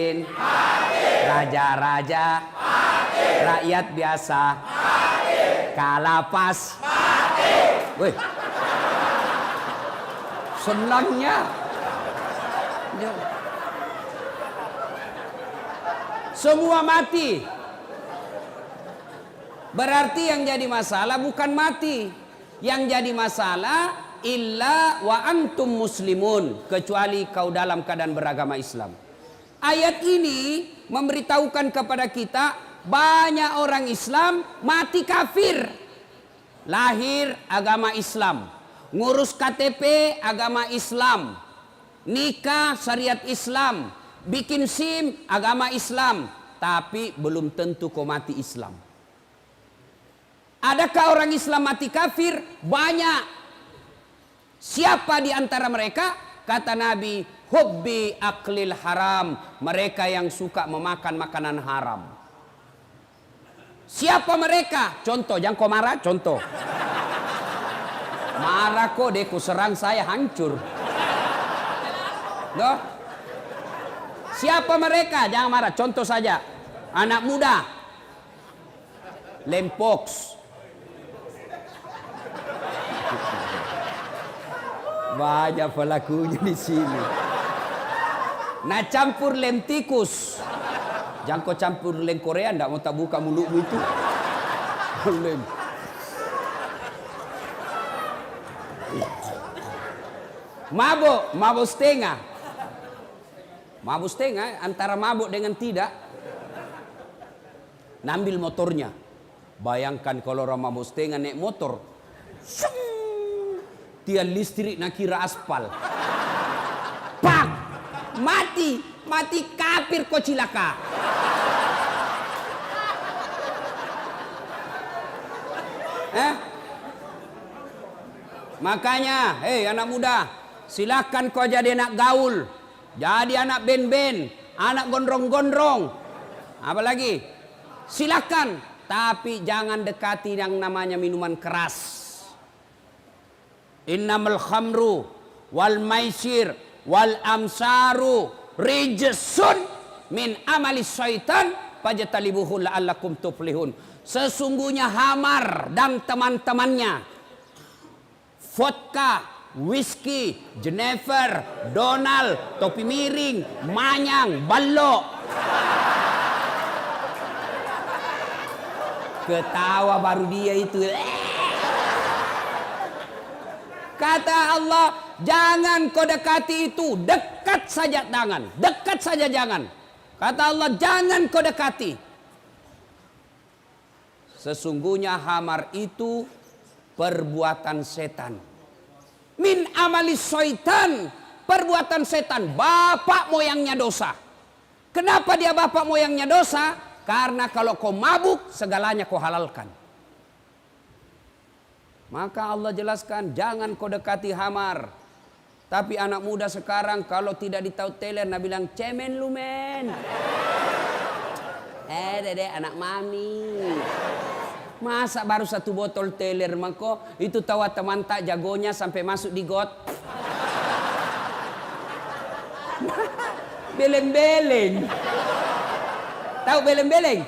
miskin, raja-raja, rakyat biasa, kalapas, wih, senangnya. Semua mati. Berarti yang jadi masalah bukan mati. Yang jadi masalah illa wa antum muslimun, kecuali kau dalam keadaan beragama Islam. Ayat ini memberitahukan kepada kita banyak orang Islam mati kafir. Lahir agama Islam, ngurus KTP agama Islam, nikah syariat Islam, bikin SIM agama Islam, tapi belum tentu kau mati Islam. Adakah orang Islam mati kafir? Banyak. Siapa di antara mereka? Kata Nabi, hubbi aklil haram, mereka yang suka memakan makanan haram. Siapa mereka? Contoh, jangan kau marah, contoh. Marah kok deh, ku serang saya hancur. Loh? Siapa mereka? Jangan marah, contoh saja. Anak muda. Lempox. Banyak pelakunya di sini. Nah, campur lem tikus. Jangan kau campur lem Korea, ndak mau tak buka mulutmu itu. Lem. Mabuk setengah. Mabuk setengah antara mabuk dengan tidak. Nambil motornya. Bayangkan kalau orang mabuk setengah naik motor. Tiang listrik nak kira aspal. Pak! Mati! Mati kafir kau cilaka. Makanya, hei anak muda, silakan kau jadi anak gaul, jadi anak ben-ben, anak gondrong-gondrong, apa lagi? Silakan, tapi jangan dekati yang namanya minuman keras. Innamal khamru wal maisir wal amsaru rijsun min amali syaitan fajtalibuhu la'allakum tuflihun. Sesungguhnya hamar dan teman-temannya, vodka, whisky, Jenever, Donald, topi miring, manyang, balok. Ketawa baru dia itu. Kata Allah, jangan kau dekati itu. Dekat saja jangan. Dekat saja jangan. Kata Allah, jangan kau dekati. Sesungguhnya hamar itu perbuatan setan. Min amali syaitan, perbuatan setan. Bapak moyangnya dosa. Kenapa dia bapak moyangnya dosa? Karena kalau kau mabuk, segalanya kau halalkan. Maka Allah jelaskan, jangan kau dekati hamar. Tapi anak muda sekarang kalau tidak ditahu teler, nak bilang cemen lu men. Dede anak mami. Masa baru satu botol teler mako itu tawa teman tak jagonya sampai masuk di got. Beleng-beleng. Tahu beleng-beleng?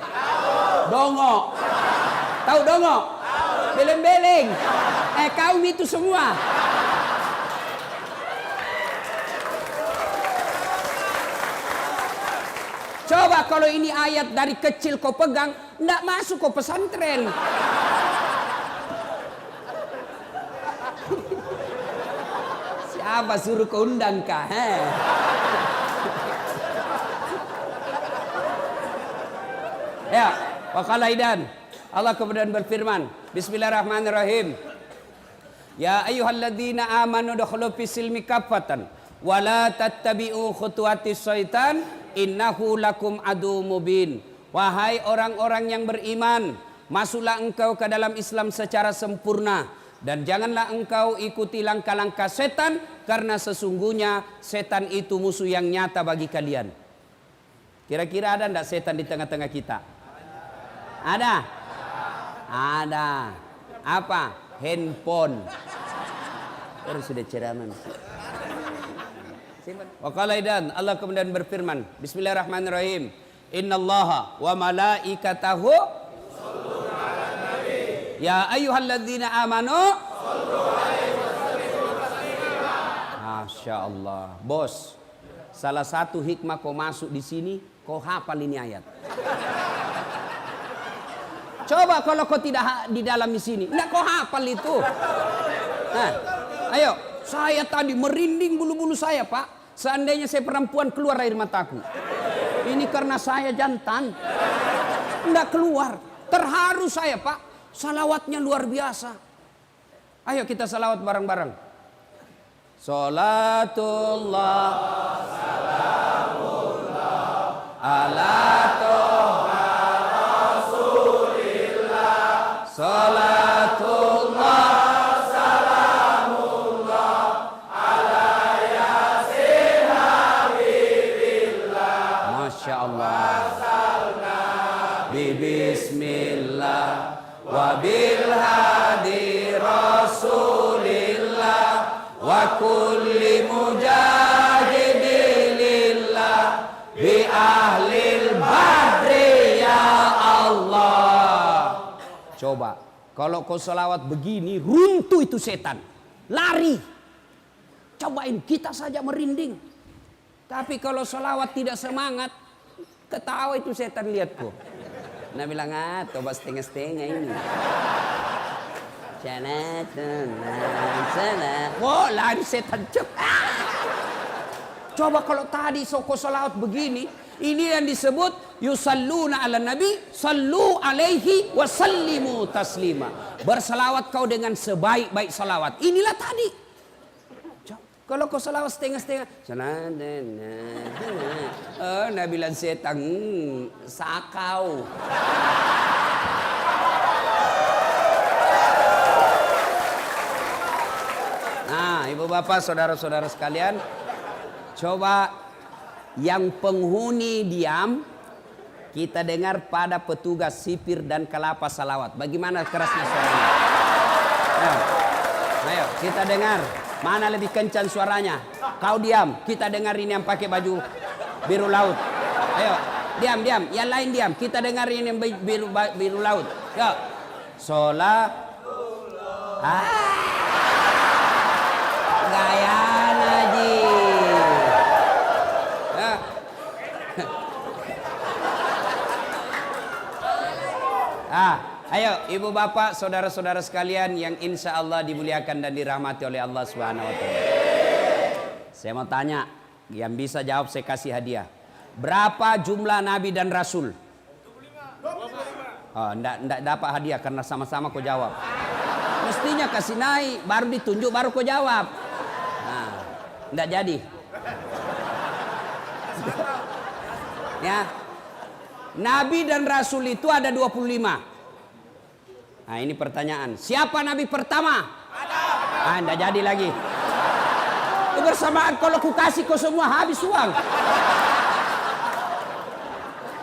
Dongo. Tahu dongo? Beleng-beleng. Kaum itu semua. Coba kalau ini ayat dari kecil kau pegang, ndak masuk kau pesantren. Siapa suruh kau undang kah? Ya, waqala idan. Allah kemudian berfirman, Bismillahirrahmanirrahim. Ya ayyuhalladzina amanu dukhulu fis silmi kaffatan wa la tattabi'u khutuwatis syaitan innahu lakum adu mubin. Wahai orang-orang yang beriman, masuklah engkau ke dalam Islam secara sempurna dan janganlah engkau ikuti langkah-langkah setan, karena sesungguhnya setan itu musuh yang nyata bagi kalian. Kira-kira ada enggak setan di tengah-tengah kita? Ada? Ada. Apa? Handphone. Terus sudah ceramah. Wa qala aidan, Allah kemudian berfirman, Bismillahirrahmanirrahim. Innallaha wa malaikatahu yusholluna 'alan nabi. Ya ayyuhalladzina amanu shollu 'alaihi wa sallimu taslima. Masya Allah, bos. Salah satu hikmah kau masuk di sini, kau hafal ini ayat. Coba kalau kau tidak di dalam di sini, enggak kau hafal itu. Nah, ayo, saya tadi merinding bulu-bulu saya, Pak. Seandainya saya perempuan keluar air mataku. Ini karena saya jantan. Enggak keluar. Terharu saya, Pak. Salawatnya luar biasa. Ayo kita salawat bareng-bareng. Salatullah salamullah ala toha rasulillah. Salatullah salamullah ala yasin habibillah. Masya Allah. Bismillah wa bil hadi rasulillah wa kulli mujahidilillah bi ahlil badri ya Allah. Coba kalau kau selawat begini, runtuh itu setan, lari. Cobain, kita saja merinding. Tapi kalau selawat tidak semangat, ketawa itu setan, lihat kok. Nah bilang, coba setengah-setengah ini. Wah, lari setan cepat. Coba kalau tadi soko salawat begini, ini yang disebut yusalluna ala nabi, sallu alaihi wa sallimu taslima. Bersalawat kau dengan sebaik-baik salawat. Inilah tadi. Kalau kau salawat setengah-setengah, nah bilang setan, sakau. Nah, ibu bapak, saudara-saudara sekalian, coba yang penghuni diam, kita dengar pada petugas sipir dan kelapa salawat. Bagaimana kerasnya suaranya? Ayo, kita dengar. Mana lebih kencang suaranya? Kau diam, kita dengar ini yang pakai baju biru laut. Ayo, diam. Yang lain diam, kita dengar ini yang biru laut. Yuk. Gaya Naji. Ayo ibu bapak, saudara-saudara sekalian yang insya Allah dimuliakan dan dirahmati oleh Allah Subhanahu wa Ta'ala. Saya mau tanya, yang bisa jawab saya kasih hadiah. Berapa jumlah nabi dan rasul? 25. Oh, enggak dapat hadiah karena sama-sama kau jawab. Mestinya kasih naik, baru ditunjuk, baru kau jawab. Nah, enggak jadi. Ya. Nabi dan rasul itu ada 25. Nah ini pertanyaan, siapa nabi pertama? Adam. Enggak jadi lagi. Kebersamaan kalau ku kasih kau semua habis uang.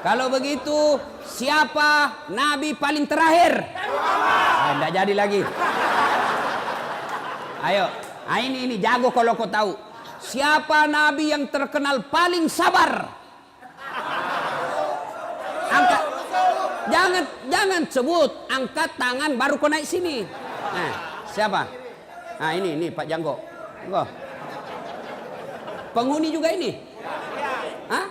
Kalau begitu, siapa nabi paling terakhir? Enggak jadi lagi. Ayo, ini jago kalau kau tahu. Siapa nabi yang terkenal paling sabar? Angkat, jangan sebut, angkat tangan baru kau naik sini. Nah, siapa? Nah ini Pak Janggo. Enggak. Penghuni juga ini? Hah?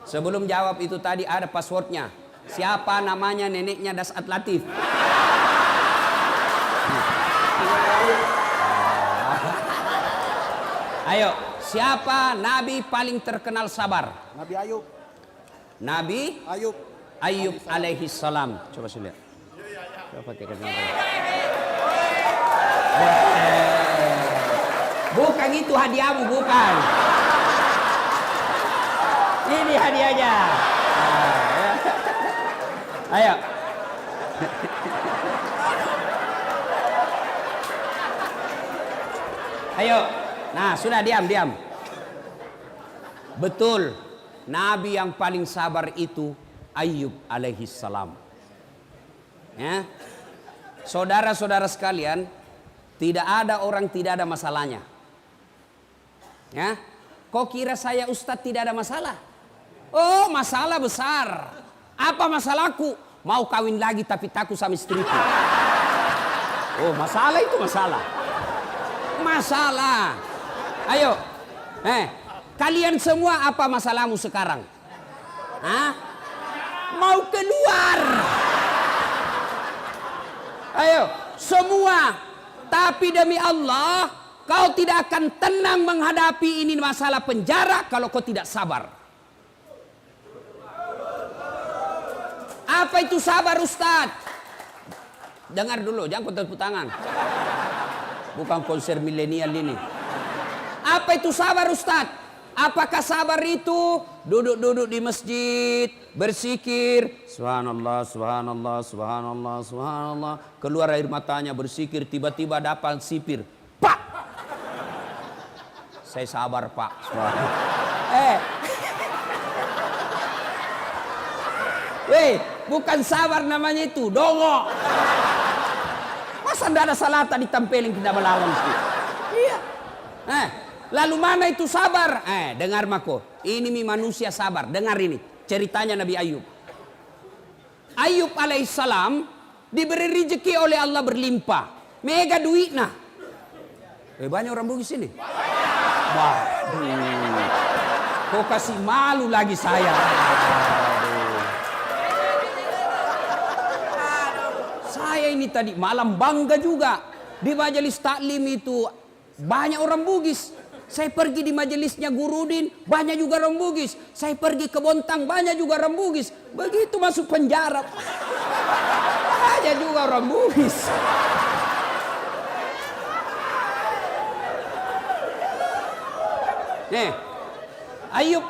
Sebelum jawab itu tadi ada passwordnya. Siapa namanya neneknya Dasat Latif? Ayo, siapa nabi paling terkenal sabar? Nabi Ayub. Nabi Ayub alaihi salam. Coba saya lihat. Coba pakai kacamata. Bukan itu hadiahmu, bukan. Ini hadiahnya. Ayo. Ayo. Nah, sudah diam. Betul. Nabi yang paling sabar itu Ayub alaihi salam. Ya. Saudara-saudara sekalian, Tidak ada orang tidak ada masalahnya. Ya, kok kira saya Ustadz tidak ada masalah? Oh, masalah besar. Apa masalahku? Mau kawin lagi tapi takut sama istriku. Oh, masalah itu masalah. Masalah. Ayo, kalian semua apa masalahmu sekarang? Hah? Mau keluar? Ayo, semua. Tapi demi Allah, kau tidak akan tenang menghadapi ini masalah penjara kalau kau tidak sabar. Apa itu sabar, Ustadz? Dengar dulu, jangan kau tepuk tangan. Bukan konser milenial ini. Apa itu sabar, Ustadz? Apakah sabar itu duduk-duduk di masjid, bersikir, subhanallah, subhanallah, subhanallah, subhanallah, keluar air matanya bersikir, tiba-tiba dapat sipir, pak, saya sabar pak. Bukan sabar namanya itu, dongo. Masa tidak ada salata ditempelin kita melawan sih? Iya. Lalu mana itu sabar? Dengar mako. Ini manusia sabar. Dengar ini. Ceritanya Nabi Ayub. Ayub alaihissalam diberi rezeki oleh Allah berlimpah. Mega duit nah. Banyak orang Bugis ini. Wah. Kok kasih malu lagi saya. Saya ini tadi malam bangga juga. Di majelis taklim itu banyak orang Bugis. Saya pergi di majelisnya Gurudin, banyak juga orang Bugis. Saya pergi ke Bontang, banyak juga orang Bugis. Begitu masuk penjara, banyak juga orang Bugis. Nih, Ayub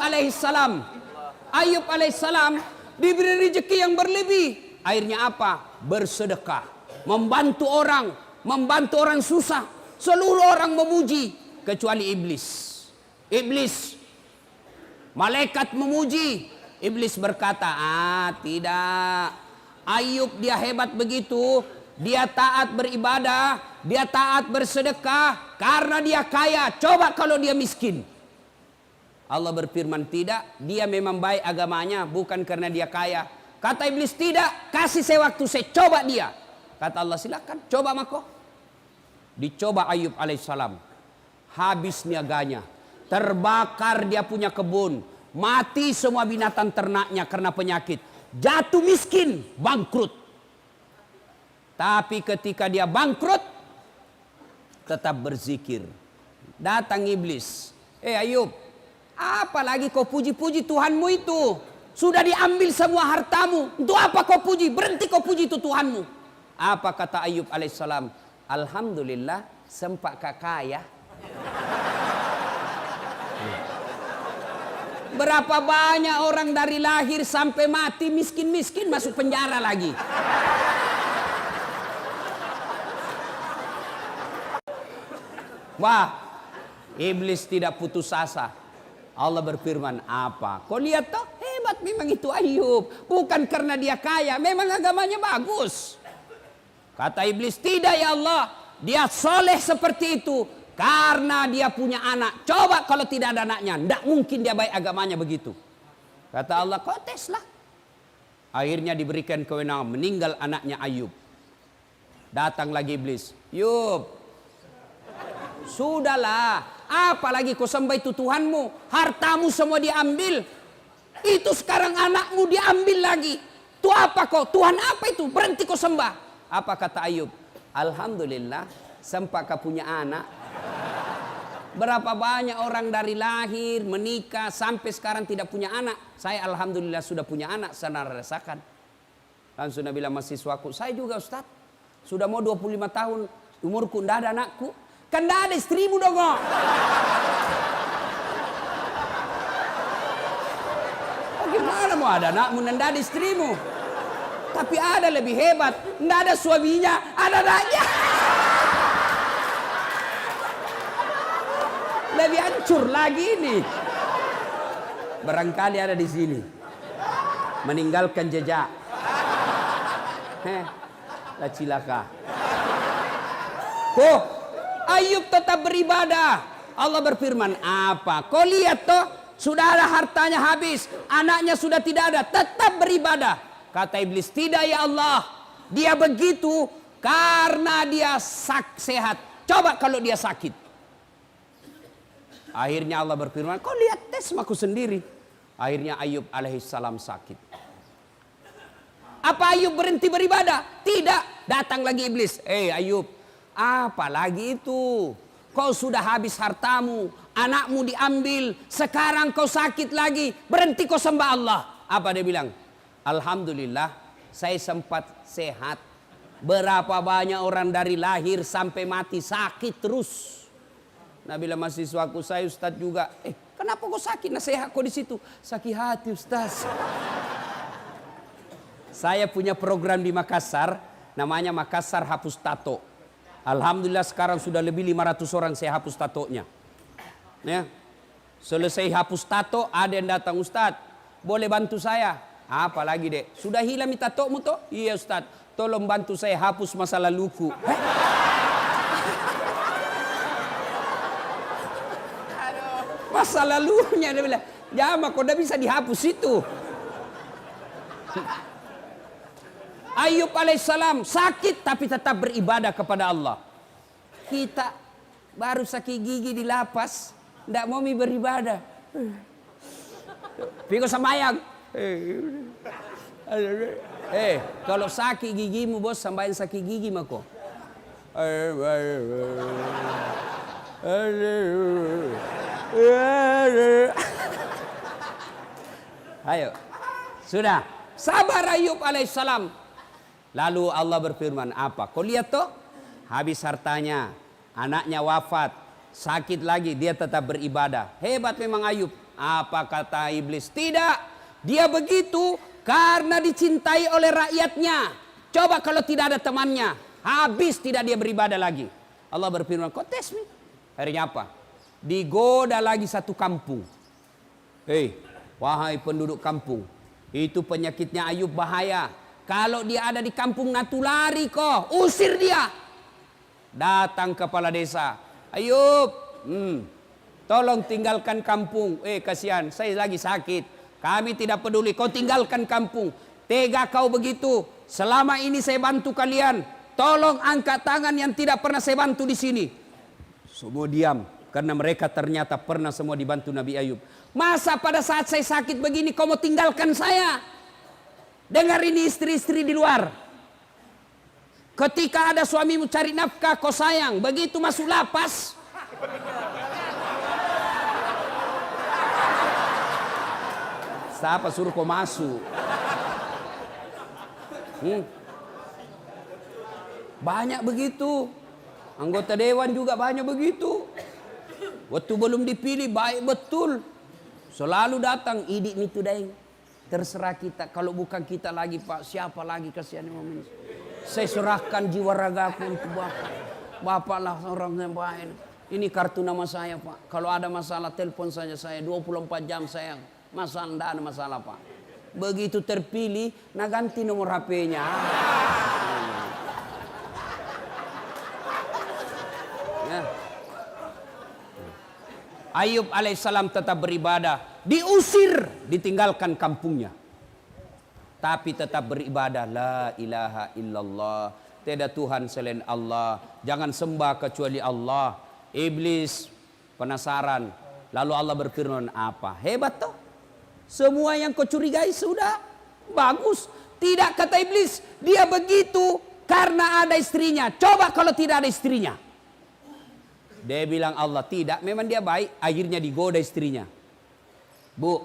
alaihissalam diberi rezeki yang berlebih. Akhirnya apa? Bersedekah, membantu orang susah. Seluruh orang memuji. Kecuali iblis, malaikat memuji, iblis berkata, tidak, Ayub dia hebat begitu, dia taat beribadah, dia taat bersedekah karena dia kaya. Coba kalau dia miskin. Allah berfirman, tidak, dia memang baik agamanya bukan karena dia kaya. Kata iblis, tidak, kasih saya waktu, saya coba dia. Kata Allah, silakan coba mako. Dicoba Ayub alaihissalam. Habis niaganya, terbakar dia punya kebun, mati semua binatang ternaknya karena penyakit, jatuh miskin, bangkrut. Tapi ketika dia bangkrut, tetap berzikir. Datang iblis, Ayub, apalagi kau puji-puji Tuhanmu itu? Sudah diambil semua hartamu, untuk apa kau puji? Berhenti kau puji itu Tuhanmu. Apa kata Ayub alaihissalam? Alhamdulillah, sempat kaya. Berapa banyak orang dari lahir sampai mati miskin-miskin masuk penjara lagi. Wah, iblis tidak putus asa. Allah berfirman, apa? Kau lihat toh, hebat memang itu Ayub. Bukan karena dia kaya, memang agamanya bagus. Kata iblis, tidak ya Allah, dia soleh seperti itu karena dia punya anak. Coba kalau tidak ada anaknya, tidak mungkin dia baik agamanya begitu. Kata Allah, kau teslah. Akhirnya diberikan kewenangan, meninggal anaknya Ayub. Datang lagi iblis, Yub, sudahlah, apalagi kau sembah itu Tuhanmu, hartamu semua diambil. Itu sekarang anakmu diambil lagi. Itu apa kau? Tuhan apa itu? Berhenti kau sembah. Apa kata Ayub? Alhamdulillah, sempat kau punya anak. Berapa banyak orang dari lahir, menikah, sampai sekarang tidak punya anak. Saya alhamdulillah sudah punya anak, saya rasakan. Langsung Nabi bilang mahasiswaku, saya juga Ustaz. Sudah mau 25 tahun, umurku tidak ada anakku. Kan tidak ada istrimu dong. Gimana mau ada anakmu dan tidak ada istrimu? Tapi ada lebih hebat, tidak ada suaminya, ada anaknya. Lebih hancur lagi ini. Barangkali ada di sini. Meninggalkan jejak. Lah cilaka. Ayub tetap beribadah. Allah berfirman, apa? Kau lihat toh, sudah ada hartanya habis, anaknya sudah tidak ada, tetap beribadah. Kata iblis, tidak ya Allah, dia begitu karena dia sehat. Coba kalau dia sakit. Akhirnya Allah berfirman, kau lihat tes aku sendiri. Akhirnya Ayub alaihissalam sakit. Apa Ayub berhenti beribadah? Tidak. Datang lagi iblis. Ayub, apa lagi itu? Kau sudah habis hartamu, anakmu diambil, sekarang kau sakit lagi, berhenti kau sembah Allah. Apa dia bilang? Alhamdulillah, saya sempat sehat. Berapa banyak orang dari lahir sampai mati sakit terus. Nah, bila mahasiswaku saya Ustaz juga, kenapa kau sakit? Nasihat kau di situ. Sakit hati Ustaz. Saya punya program di Makassar, namanya Makassar Hapus Tato. Alhamdulillah sekarang sudah lebih 500 orang saya hapus tatonya. Ya. Selesai hapus tato, ada yang datang, Ustaz, boleh bantu saya? Apa lagi dek? Sudah hilang tatomu toh? Iya Ustaz, tolong bantu saya hapus masa laluku. Masa lalunya, dia bilang, jama kok udah bisa dihapus itu. Ayub alaihissalam sakit tapi tetap beribadah kepada Allah. Kita baru sakit gigi di lapas, tidak mau beribadah. Piko sembahyang. Kalau sakit gigimu bos, sembahyang sakit gigi mako. Ayo, sudah sabar Ayub alaihissalam. Lalu Allah berfirman, apa? Kau lihat toh, habis hartanya, anaknya wafat, sakit lagi, dia tetap beribadah. Hebat memang Ayub. Apa kata iblis? Tidak, dia begitu karena dicintai oleh rakyatnya. Coba kalau tidak ada temannya, habis tidak dia beribadah lagi. Allah berfirman, kau tes nih. Akhirnya apa? Digoda lagi satu kampung. Wahai penduduk kampung, itu penyakitnya Ayub bahaya. Kalau dia ada di kampung natulari kok, usir dia. Datang kepala desa, Ayub, tolong tinggalkan kampung. Kasihan, saya lagi sakit. Kami tidak peduli, kau tinggalkan kampung. Tega kau begitu. Selama ini saya bantu kalian. Tolong angkat tangan yang tidak pernah saya bantu di sini. Semua diam, karena mereka ternyata pernah semua dibantu Nabi Ayub. Masa pada saat saya sakit begini kau mau tinggalkan saya? Dengar ini istri-istri di luar. Ketika ada suamimu cari nafkah kau sayang, begitu masuk lapas, siapa suruh kau masuk? Banyak begitu. Anggota dewan juga banyak begitu. Waktu belum dipilih baik betul, selalu datang idik itu daeng. Terserah kita, kalau bukan kita lagi Pak, siapa lagi kasihan ini? Saya serahkan jiwa ragaku untuk Bapak. Bapaklah orang yang baik. Ini kartu nama saya Pak. Kalau ada masalah telepon saja saya, 24 jam saya. Masalah, tidak ada masalah Pak. Begitu terpilih, nah ganti nomor HP-nya. Ya. Ayub alaihissalam tetap beribadah. Diusir, ditinggalkan kampungnya. Tapi tetap beribadah. La ilaha illallah. Tiada Tuhan selain Allah. Jangan sembah kecuali Allah. Iblis penasaran. Lalu Allah berfirman, apa? Hebat toh. Semua yang kau curigai sudah bagus. Tidak, kata iblis. Dia begitu karena ada istrinya. Coba kalau tidak ada istrinya. Dia bilang Allah tidak. Memang dia baik. Akhirnya digoda istrinya. Bu,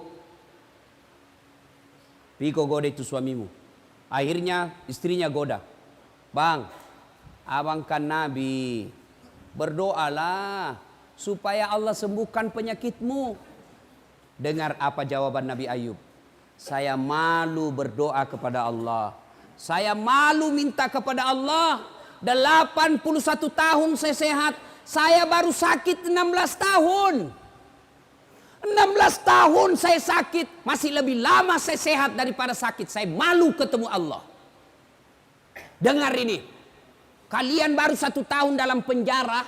Piko goda itu suamimu. Akhirnya istrinya goda. Bang, abang kan Nabi. Berdoalah supaya Allah sembuhkan penyakitmu. Dengar apa jawaban Nabi Ayub. Saya malu berdoa kepada Allah. Saya malu minta kepada Allah. 81 tahun saya sehat. Saya baru sakit 16 tahun. 16 tahun saya sakit, masih lebih lama saya sehat daripada sakit. Saya malu ketemu Allah. Dengar ini, kalian baru 1 tahun dalam penjara,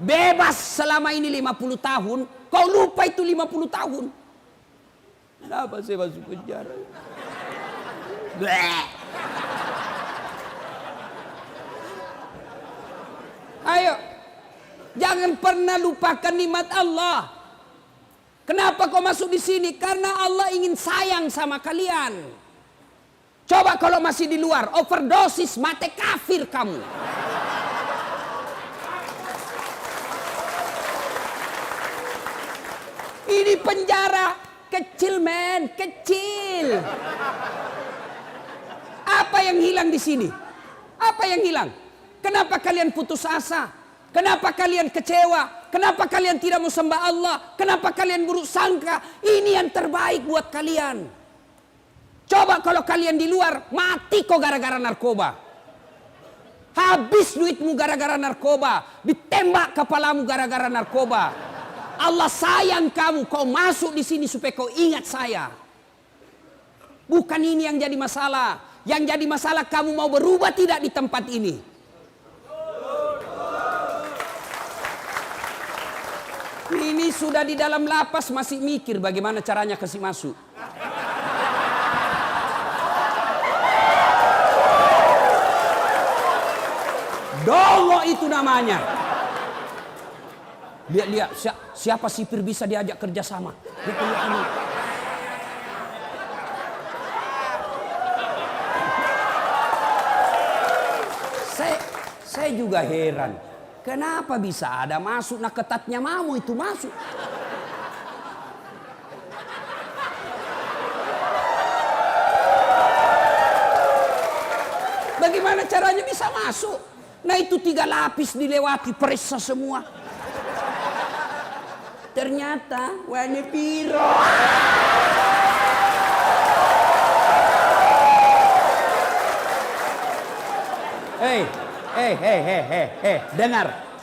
bebas selama ini 50 tahun, kau lupa itu 50 tahun. Kenapa saya masuk penjara? Bleh. Ayo, jangan pernah lupakan nikmat Allah. Kenapa kau masuk di sini? Karena Allah ingin sayang sama kalian. Coba kalau masih di luar, overdosis, mati kafir kamu. Ini penjara kecil, men, kecil. Apa yang hilang di sini? Apa yang hilang? Kenapa kalian putus asa? Kenapa kalian kecewa? Kenapa kalian tidak mau sembah Allah? Kenapa kalian buruk sangka? Ini yang terbaik buat kalian. Coba kalau kalian di luar, mati kok gara-gara narkoba. Habis duitmu gara-gara narkoba. Ditembak kepalamu gara-gara narkoba. Allah sayang kamu, kau masuk di sini supaya kau ingat saya. Bukan ini yang jadi masalah. Yang jadi masalah kamu mau berubah tidak di tempat ini. Ini sudah di dalam lapas masih mikir bagaimana caranya kasih masuk. Dongo itu namanya. Lihat siapa sipir bisa diajak kerjasama. Saya juga heran. Kenapa bisa ada masuk, nah ketatnya mamu itu masuk. Bagaimana caranya bisa masuk? Nah itu 3 lapis dilewati, periksa semua. Ternyata warna biru.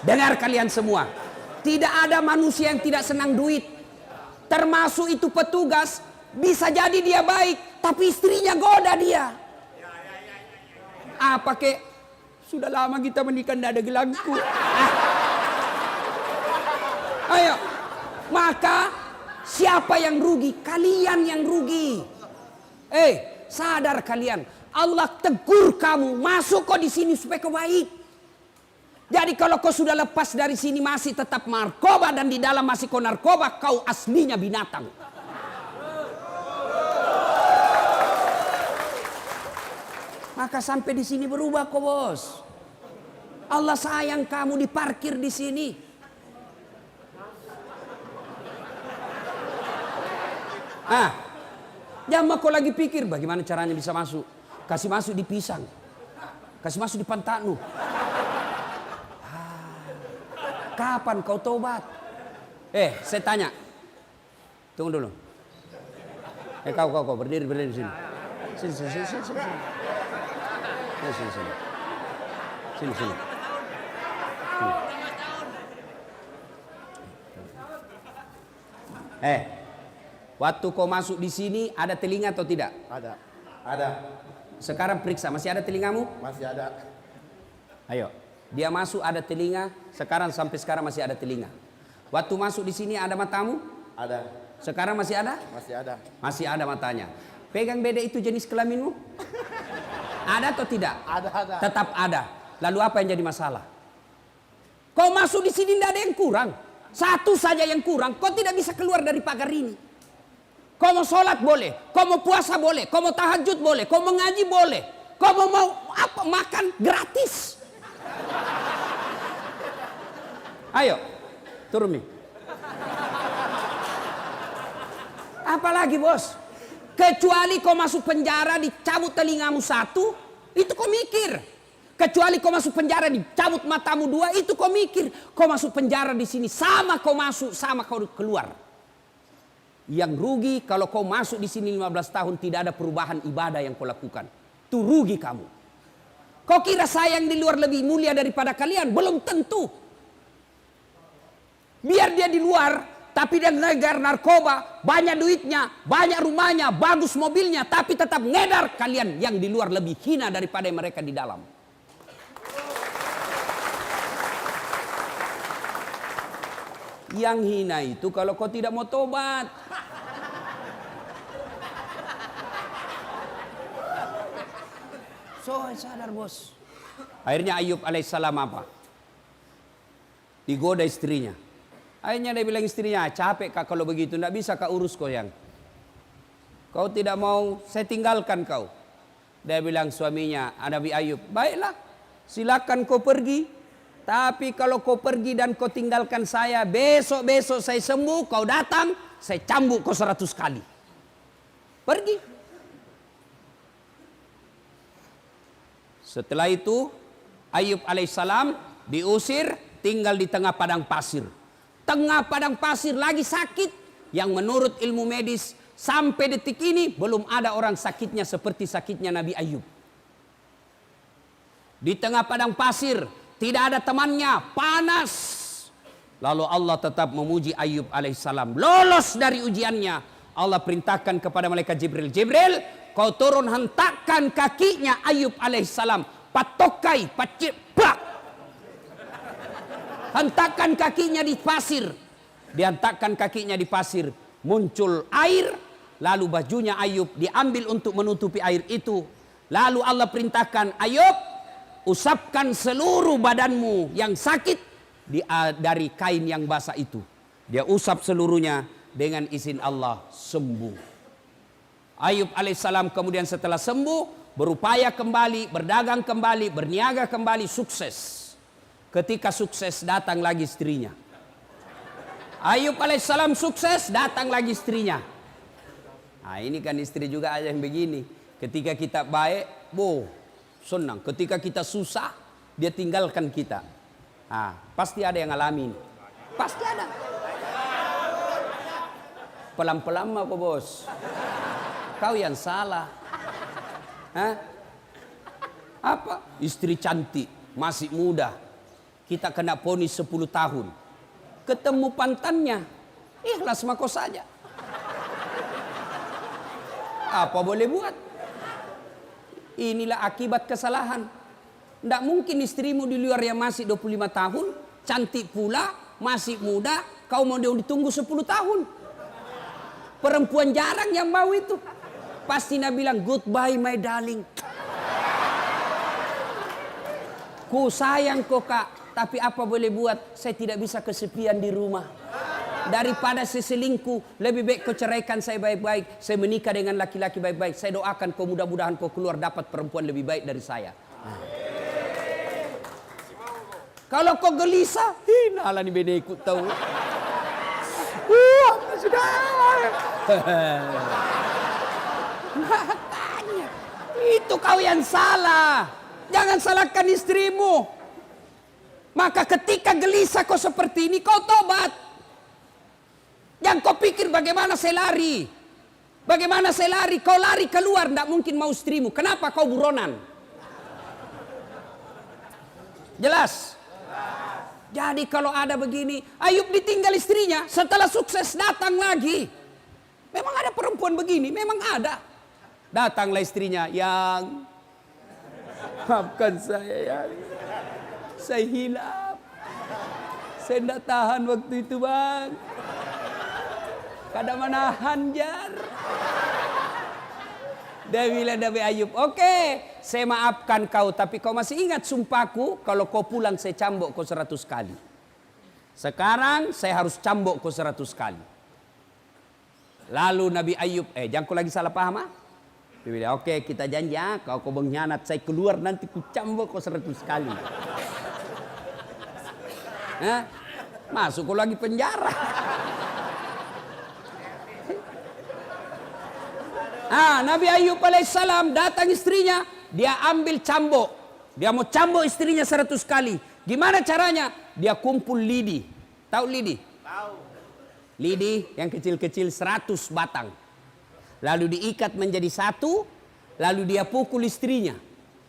Dengar kalian semua. Tidak ada manusia yang tidak senang duit. Termasuk itu petugas. Bisa jadi dia baik, tapi istrinya goda dia. Apa kek? Sudah lama kita menikah tidak ada gelangku. Ayo. Maka siapa yang rugi? Kalian yang rugi. Sadar kalian. Allah tegur kamu, masuk kau di sini supaya kau baik. Jadi kalau kau sudah lepas dari sini masih tetap narkoba dan di dalam masih kau narkoba, kau aslinya binatang. Maka sampai di sini berubah kau, bos. Allah sayang kamu diparkir di sini. Jangan kau lagi pikir bagaimana caranya bisa masuk. Kasih masuk di pisang. Kasih masuk di Pantanu. Kapan kau tobat? Saya tanya. Tunggu dulu. Kau berdiri di sini. Sini. Waktu kau masuk di sini ada telinga atau tidak? Ada. Sekarang periksa, masih ada telingamu? Masih ada. Ayo, dia masuk ada telinga, sampai sekarang masih ada telinga. Waktu masuk di sini ada matamu? Ada. Sekarang masih ada? Masih ada. Masih ada matanya. Pegang beda itu jenis kelaminmu? Ada atau tidak? Ada. Tetap ada. Lalu apa yang jadi masalah? Kau masuk di sini tidak ada yang kurang. Satu saja yang kurang, kau tidak bisa keluar dari pagar ini. Kau mau sholat boleh, kau mau puasa boleh, kau mau tahajud boleh, kau mau ngaji boleh, kau mau apa makan gratis. Ayo, turun nih. Apalagi bos, kecuali kau masuk penjara dicabut telingamu 1, itu kau mikir. Kecuali kau masuk penjara dicabut matamu 2, itu kau mikir. Kau masuk penjara di sini sama kau masuk sama kau keluar. Yang rugi kalau kau masuk di sini 15 tahun tidak ada perubahan ibadah yang kau lakukan. Itu rugi kamu. Kau kira saya yang di luar lebih mulia daripada kalian? Belum tentu. Biar dia di luar, tapi dia ngegar narkoba, banyak duitnya, banyak rumahnya, bagus mobilnya, tapi tetap ngedar. Kalian yang di luar lebih hina daripada mereka di dalam. Yang hina itu kalau kau tidak mau tobat. So, sadar bos. Akhirnya Ayub alaihissalam apa? Digoda istrinya. Akhirnya dia bilang istrinya, capek kak kalau begitu, tidak bisa kak urus kau yang. Kau tidak mau, saya tinggalkan kau. Dia bilang suaminya, Nabi Ayub, baiklah, silakan kau pergi. Tapi kalau kau pergi dan kau tinggalkan saya, besok-besok saya sembuh, kau datang, saya cambuk kau 100 kali. Pergi. Setelah itu, Ayub alaihissalam diusir, tinggal di tengah padang pasir. Tengah padang pasir lagi sakit, yang menurut ilmu medis, sampai detik ini belum ada orang sakitnya seperti sakitnya Nabi Ayub. Di tengah padang pasir, tidak ada temannya, panas. Lalu Allah tetap memuji Ayub alaihissalam. Lolos dari ujiannya. Allah perintahkan kepada malaikat Jibril. Jibril, kau turun hentakkan kakinya Ayub alaihissalam. Patokai, bak. Hentakkan kakinya di pasir. Dihentakkan kakinya di pasir. Muncul air. Lalu bajunya Ayub diambil untuk menutupi air itu. Lalu Allah perintahkan, Ayub, usapkan seluruh badanmu yang sakit dari kain yang basah itu. Dia usap seluruhnya, dengan izin Allah sembuh. Ayub alaihissalam kemudian setelah sembuh, berupaya kembali, berdagang kembali, berniaga kembali, sukses. Ketika sukses, datang lagi istrinya. Ayub alaihissalam sukses, datang lagi istrinya. Nah, ini kan istri juga ada yang begini. Ketika kita baik, senang. Ketika kita susah, dia tinggalkan kita. Nah, pasti ada yang ngalamin. Pasti ada. Pelan-pelan apa bos? Kau yang salah. Hah? Apa? Istri cantik, masih muda. Kita kena vonis 10 tahun. Ketemu pantannya, ikhlas mako saja. Apa boleh buat? Inilah akibat kesalahan. Tidak mungkin istrimu di luar yang masih 25 tahun, cantik pula, masih muda, kau mau dia ditunggu 10 tahun. Perempuan jarang yang mau itu. Pasti Nabi bilang, goodbye my darling. Ku sayang kok kak, tapi apa boleh buat, saya tidak bisa kesepian di rumah. Daripada saya selingkuh, lebih baik kau ceraikan saya baik-baik. Saya menikah dengan laki-laki baik-baik. Saya doakan kau mudah-mudahan kau keluar dapat perempuan lebih baik dari saya. Kalau kau gelisah, nalah ni beda ikut tahu. Sudah. Makanya, itu kau yang salah. Jangan salahkan istrimu. Maka ketika gelisah kau seperti ini, kau tobat. Jangan kau pikir bagaimana saya lari. Bagaimana saya lari? Kau lari keluar, tidak mungkin mau istrimu. Kenapa kau buronan? Jelas? Jadi kalau ada begini, Ayub ditinggal istrinya, setelah sukses datang lagi. Memang ada perempuan begini, memang ada. Datanglah istrinya, yang maafkan saya ya. Saya hilaf. Saya tidak tahan waktu itu bang. Kada menahan jar. Dia bilang Nabi Ayub, oke, saya maafkan kau, tapi kau masih ingat sumpahku, kalau kau pulang saya cambuk kau 100 kali. Sekarang saya harus cambuk kau 100 kali. Lalu Nabi Ayub, jangan kau lagi salah paham ah? Dia bilang, oke, kita janji ya, kau mengkhianat, saya keluar nanti ku cambuk kau 100 kali. Masuk kau lagi penjara. Nabi Ayub alaihissalam datang istrinya, dia ambil cambuk. Dia mau cambuk istrinya 100 kali. Gimana caranya? Dia kumpul lidi. Tahu lidi? Tahu. Lidi yang kecil-kecil 100 batang. Lalu diikat menjadi satu, lalu dia pukul istrinya.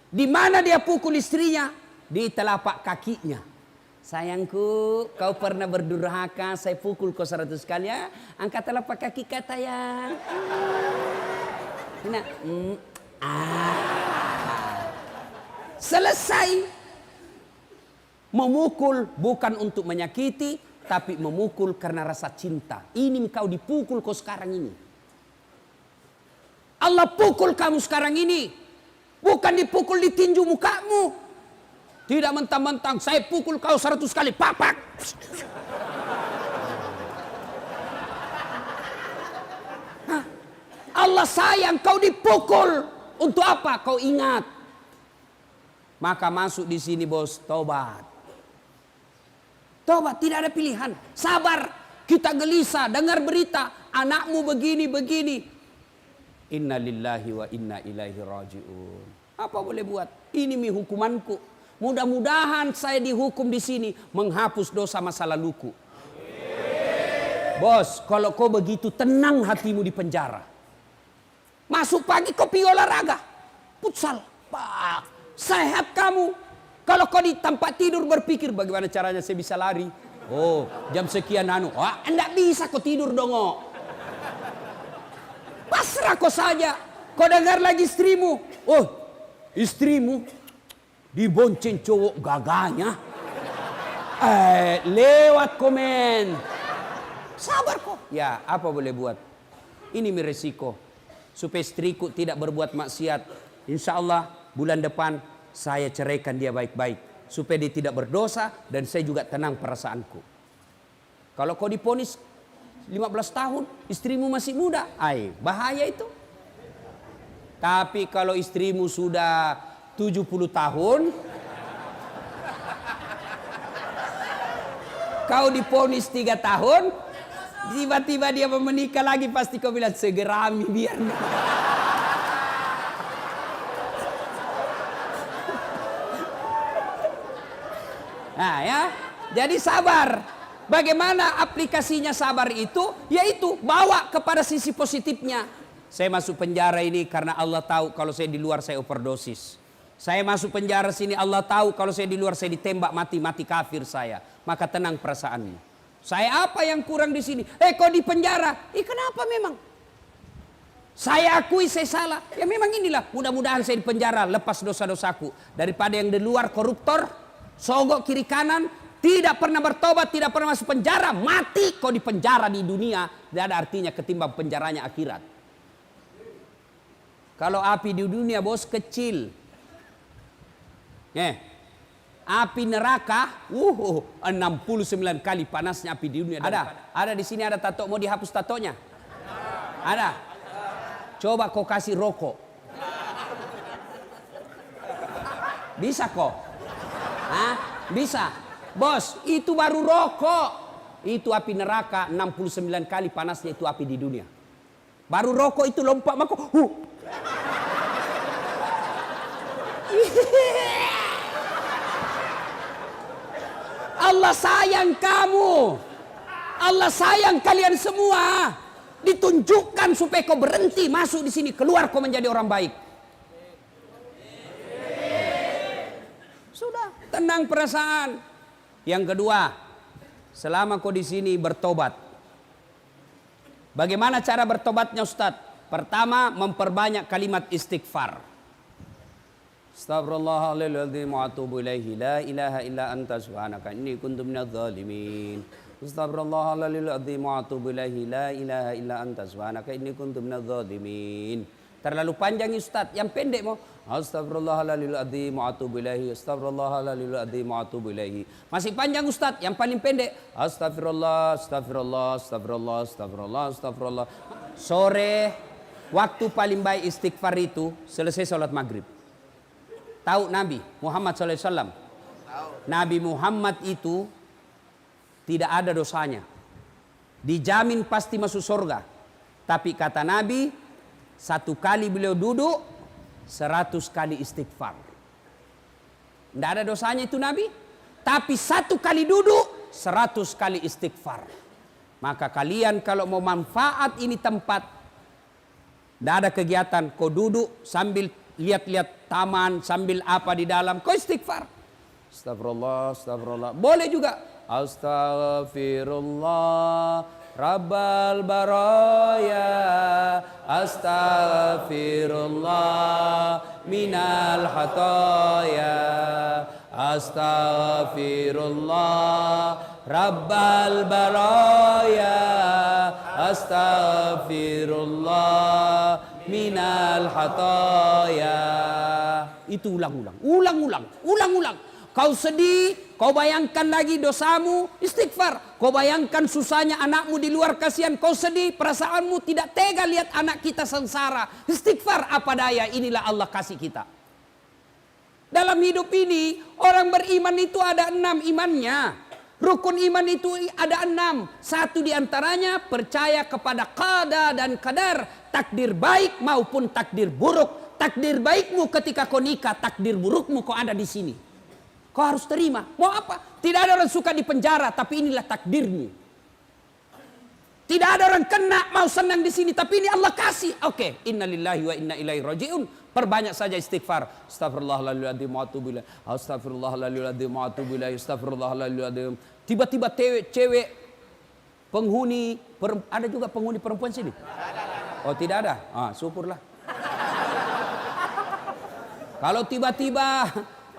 Di mana dia pukul istrinya? Di telapak kakinya. Sayangku, kau pernah berdurhaka, saya pukul kau 100 kali ya. Angkat telapak kaki kata ya. Nah, selesai. Memukul bukan untuk menyakiti, tapi memukul karena rasa cinta. Ini kau dipukul kau sekarang ini. Allah pukul kamu sekarang ini. Bukan dipukul di tinju mukamu. Tidak mentang-mentang saya pukul kau 100 kali. Papak. Allah sayang kau dipukul. Untuk apa? Kau ingat. Maka masuk di sini bos, tobat. Tobat, tidak ada pilihan. Sabar. Kita gelisah dengar berita anakmu begini. Inna lillahi wa inna ilaihi raji'un. Apa boleh buat? Ini hukumanku. Mudah-mudahan saya dihukum di sini menghapus dosa masa laluku. Bos, kalau kau begitu tenang hatimu di penjara. Masuk pagi kau pergi olahraga. Futsal. Sehat kamu. Kalau kau di tempat tidur berpikir bagaimana caranya saya bisa lari. Oh, jam sekian enggak bisa kau tidur dong. Pasrah kau saja. Kau dengar lagi istrimu. Oh, istrimu dibonceng cowok gagahnya. Lewat komen. Sabar kau. Ya, apa boleh buat? Ini resiko. Supaya istriku tidak berbuat maksiat. Insya Allah bulan depan saya ceraikan dia baik-baik. Supaya dia tidak berdosa dan saya juga tenang perasaanku. Kalau kau diponis 15 tahun, istrimu masih muda, bahaya itu. Tapi kalau istrimu sudah 70 tahun, kau diponis 3 tahun, tiba-tiba dia mau menikah lagi, pasti kau bilang segerami biar. Nah ya, jadi sabar. Bagaimana aplikasinya sabar itu? Yaitu bawa kepada sisi positifnya. Saya masuk penjara ini karena Allah tahu kalau saya di luar saya overdosis. Saya masuk penjara sini Allah tahu kalau saya di luar saya ditembak mati kafir saya. Maka tenang perasaanmu. Saya apa yang kurang di sini? Kau di penjara? Kenapa memang? Saya akui saya salah. Ya memang inilah. Mudah-mudahan saya di penjara lepas dosa-dosaku. Daripada yang di luar koruptor, sogok kiri kanan, tidak pernah bertobat, tidak pernah masuk penjara, mati kau di penjara di dunia, tidak ada artinya ketimbang penjaranya akhirat. Kalau api di dunia bos kecil. Api neraka, 69 kali panasnya api di dunia. Ada di sini ada tato, mau dihapus tatonya? Ada. Coba kau kasih rokok. Bisa kok? Bisa. Bos, itu baru rokok. Itu api neraka 69 kali panasnya itu api di dunia. Baru rokok itu lompat maka Allah sayang kamu. Allah sayang kalian semua. Ditunjukkan supaya kau berhenti masuk di sini, keluar kau menjadi orang baik. Sudah, tenang perasaan. Yang kedua, selama kau di sini bertobat. Bagaimana cara bertobatnya Ustaz? Pertama, memperbanyak kalimat istighfar. Astaghfirullahaladzim wa atubu ilaihi la ilaha illa anta subhanaka inni kuntu minadz zalimin. Astaghfirullahaladzim wa atubu ilaihi la ilaha illa anta subhanaka inni kuntu minadz zalimin. Terlalu panjang Ustaz, yang pendek mau Astaghfirullahaladzim wa atubu ilaihi. Astaghfirullahaladzim wa atubu ilaihi. Masih panjang Ustaz, yang paling pendek Astagfirullah, astagfirullah, astagfirullah, astagfirullah, astagfirullah. Sore waktu paling baik istighfar itu selesai sholat maghrib. Tahu Nabi Muhammad SAW? Nabi Muhammad itu tidak ada dosanya, dijamin pasti masuk surga. Tapi kata Nabi, satu kali beliau duduk 100 kali istighfar. Tidak ada dosanya itu Nabi. Tapi satu kali duduk 100 kali istighfar. Maka kalian kalau mau manfaat ini tempat, tidak ada kegiatan, kau duduk sambil lihat-lihat taman, sambil apa di dalam, kau istighfar. Astagfirullah, astagfirullah. Boleh juga Astaghfirullah Rabbal baraya, astaghfirullah minal hataya, astaghfirullah Rabbal baraya, astaghfirullah minal hataya. Itu ulang-ulang. Kau sedih, kau bayangkan lagi dosamu, istighfar. Kau bayangkan susahnya anakmu di luar, kasihan, kau sedih, perasaanmu tidak tega lihat anak kita sengsara. Istighfar, apa daya, inilah Allah kasih kita. Dalam hidup ini, orang beriman itu ada 6 imannya. Rukun iman itu ada 6. Satu diantaranya percaya kepada qada dan qadar. Takdir baik maupun takdir buruk. Takdir baikmu ketika kau nikah, takdir burukmu kau ada di sini. Kau harus terima. Mau apa? Tidak ada orang suka di penjara, tapi inilah takdirmu. Tidak ada orang kena mau senang di sini, tapi ini Allah kasih. Oke, innalillahi wa inna ilaihi rajiun. Perbanyak saja istighfar. Astagfirullahaladzim wa atubu ilaih. Astagfirullahaladzim wa atubu ilaih. Astagfirullahaladzim. Tiba-tiba cewek penghuni, ada juga penghuni perempuan sini? Oh, tidak ada. Syukurlah. Kalau tiba-tiba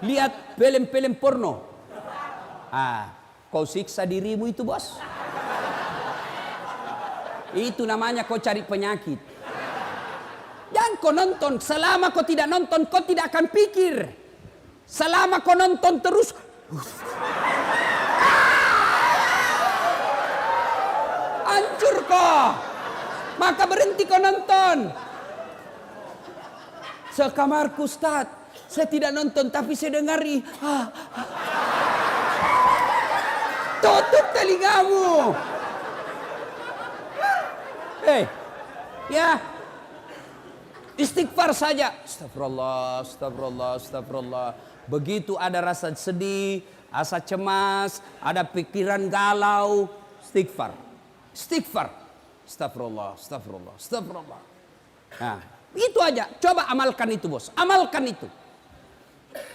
lihat film-film porno, kau siksa dirimu itu, bos. Itu namanya kau cari penyakit. Jangan kau nonton. Selama kau tidak nonton, kau tidak akan pikir. Selama kau nonton terus, hancur kau. Maka berhenti kau nonton. Sekamarku, Ustaz, saya tidak nonton tapi saya dengari. Tutup telingamu. Ya. Istighfar saja. Astagfirullah, astagfirullah, astagfirullah. Begitu ada rasa sedih, rasa cemas, ada pikiran galau, istighfar. Istighfar. Astagfirullah, astagfirullah, astagfirullah. Nah, itu aja. Coba amalkan itu, bos. Amalkan itu.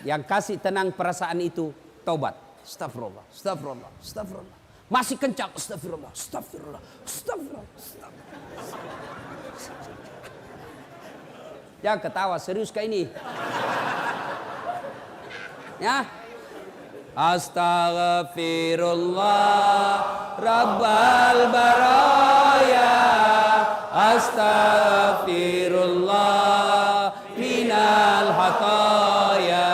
Yang kasih tenang perasaan itu taubat. Astagfirullah, astagfirullah, astagfirullah. Masih kencang. Astagfirullah, astagfirullah, astagfirullah, astagfirullah. Jangan ketawa, serius kayak ini. Ya. Astaghfirullah Rabbal baraya, astaghfirullah minal hataya,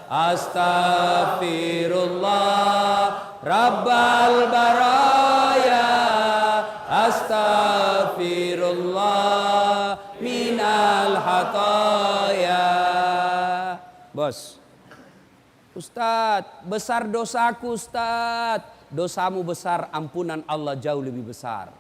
astaghfirullah Rabbal baraya, astaghfirullah minal hataya. Bos, Ustadz, besar dosaku, Ustadz. Dosamu besar, ampunan Allah jauh lebih besar.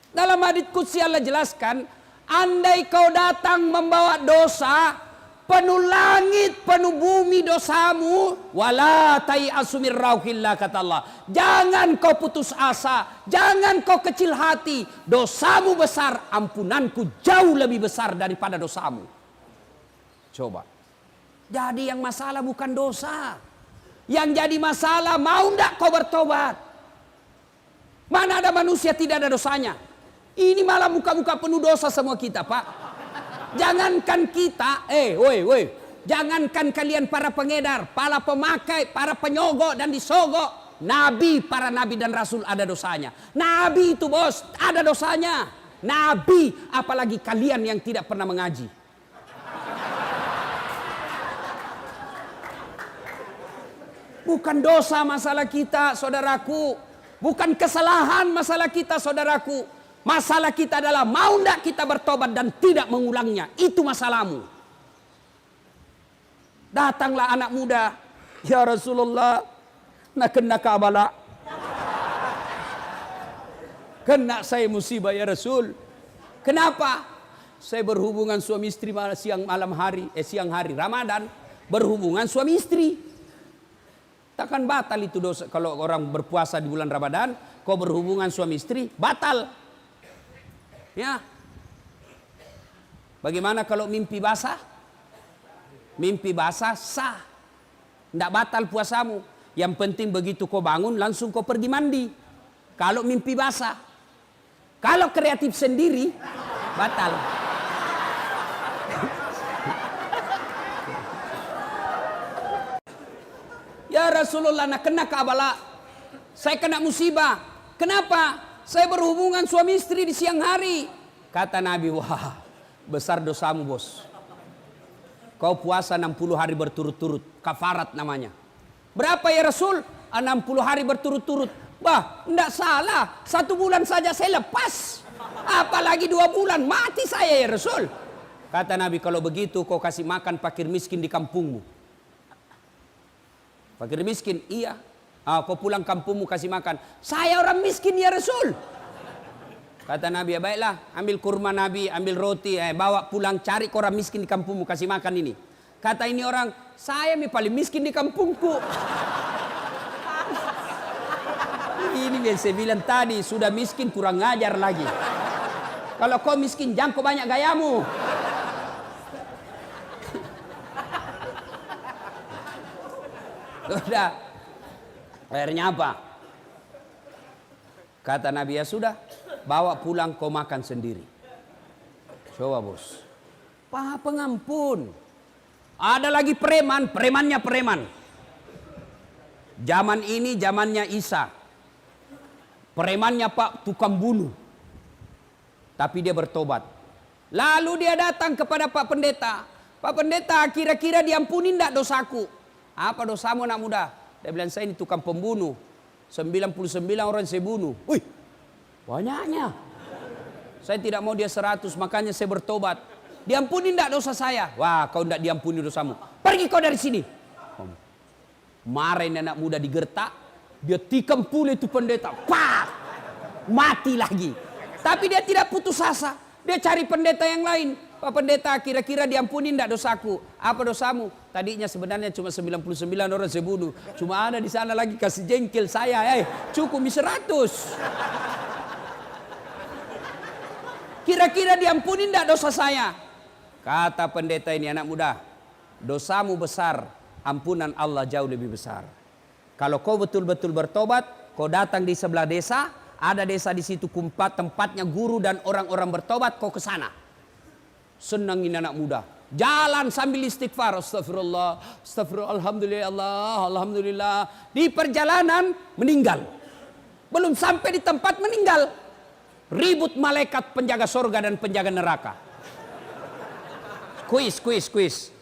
Dalam hadits qudsi Allah jelaskan, andai kau datang membawa dosa, penuh langit, penuh bumi dosamu, wala tai'asu min rauhillah, kata Allah. Jangan kau putus asa, jangan kau kecil hati. Dosamu besar, ampunanku jauh lebih besar daripada dosamu. Coba. Jadi yang masalah bukan dosa. Yang jadi masalah, mau ndak kau bertobat? Mana ada manusia tidak ada dosanya? Ini malah muka-muka penuh dosa semua kita, Pak. Jangankan kita, jangankan kalian para pengedar, para pemakai, para penyogok dan disogok. Nabi, para nabi dan rasul ada dosanya. Nabi itu, bos, ada dosanya. Nabi, apalagi kalian yang tidak pernah mengaji. Bukan dosa masalah kita, saudaraku. Bukan kesalahan masalah kita, saudaraku. Masalah kita adalah mau tidak kita bertobat dan tidak mengulangnya. Itu masalahmu. Datanglah anak muda. Ya Rasulullah, nak kena kabala. Kena saya musibah ya Rasul. Kenapa? Saya berhubungan suami istri siang hari Ramadan. Berhubungan suami istri. Takkan batal itu dosa. Kalau orang berpuasa di bulan Ramadan, kau berhubungan suami istri, batal. Ya. Bagaimana kalau mimpi basah? Mimpi basah sah. Tidak batal puasamu. Yang penting begitu kau bangun, langsung kau pergi mandi. Kalau mimpi basah. Kalau kreatif sendiri, batal. Ya Rasulullah, nak kena kabala. Saya kena musibah. Kenapa? Saya berhubungan suami istri di siang hari. Kata Nabi, wah, besar dosamu bos. Kau puasa 60 hari berturut-turut, kafarat namanya. Berapa ya Rasul? 60 hari berturut-turut. Bah, enggak salah. 1 bulan saja saya lepas. Apalagi 2 bulan, mati saya ya Rasul. Kata Nabi, kalau begitu kau kasih makan fakir miskin di kampungmu. Fakir miskin, iya. Kau pulang kampungmu kasih makan. Saya orang miskin ya Rasul. Kata Nabi, ya baiklah, ambil kurma Nabi, ambil roti, bawa pulang, cari ke orang miskin di kampungmu, kasih makan ini. Kata ini orang, saya paling miskin di kampungku. Ini yang saya bilang tadi, sudah miskin kurang ngajar lagi. Kalau kau miskin, jangan kau banyak gayamu. Sudah. Akhirnya apa? Kata Nabi, ya sudah, bawa pulang kau makan sendiri. Coba bos. Paha pengampun. Ada lagi preman, premannya preman. Zaman ini zamannya Isa. Premannya Pak tukang bunuh. Tapi dia bertobat. Lalu dia datang kepada Pak Pendeta. Pak Pendeta, kira-kira diampuni enggak dosaku? Apa dosamu anak muda? Dia bilang, saya ini tukang pembunuh. 99 orang saya bunuh. Wih, banyaknya. Saya tidak mau dia 100, makanya saya bertobat. Diampuni enggak dosa saya? Wah, kau enggak diampuni dosamu. Pergi kau dari sini. Marahin anak muda digertak. Dia tikam pula itu pendeta. Pak! Mati lagi. Tapi dia tidak putus asa. Dia cari pendeta yang lain. Pak Pendeta, kira-kira diampuni enggak dosaku? Apa dosamu? Tadinya sebenarnya cuma 99 orang saya bunuh. Cuma ada di sana lagi kasih jengkel saya. Cukup 100. Kira-kira diampuni enggak dosa saya? Kata pendeta ini, anak muda, dosamu besar, ampunan Allah jauh lebih besar. Kalau kau betul-betul bertobat, kau datang di sebelah desa, ada desa di situ tempatnya guru dan orang-orang bertobat, kau ke sana. Senangin anak muda. Jalan sambil istighfar. Astagfirullah. Astagfirullah. Alhamdulillah. Allah. Alhamdulillah. Di perjalanan meninggal. Belum sampai di tempat meninggal. Ribut malaikat penjaga surga dan penjaga neraka. Kuis.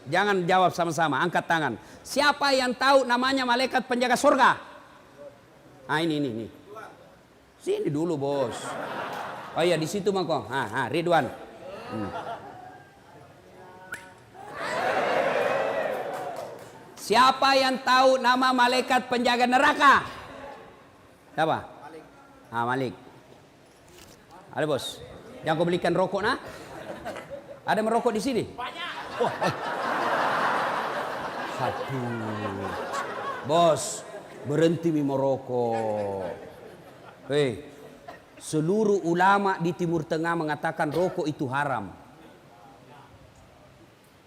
Jangan jawab sama-sama. Angkat tangan. Siapa yang tahu namanya malaikat penjaga surga? Ini. Sini dulu bos. Oh iya di situ mangkong. Ridwan. Siapa yang tahu nama malaikat penjaga neraka? Siapa? Malik. Malik. Ada bos. Yang kau belikan rokok nah? Ada merokok di sini? Banyak. Aduh. Bos, berhenti merokok. Seluruh ulama di Timur Tengah mengatakan rokok itu haram.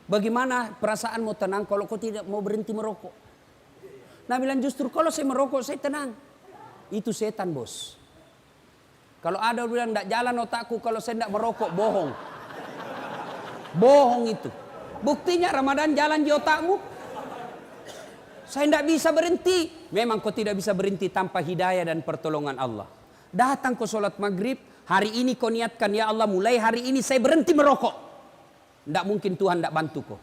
Bagaimana perasaan mau tenang kalau kau tidak mau berhenti merokok? Nah bilang justru kalau saya merokok saya tenang. Itu setan bos. Kalau ada bilang tidak jalan otakku kalau saya tidak merokok, bohong. Bohong itu. Buktinya Ramadan jalan di otakmu. Saya tidak bisa berhenti. Memang kau tidak bisa berhenti tanpa hidayah dan pertolongan Allah. Datang kau sholat maghrib. Hari ini kau niatkan, ya Allah mulai hari ini saya berhenti merokok. Tidak mungkin Tuhan tidak bantu kau.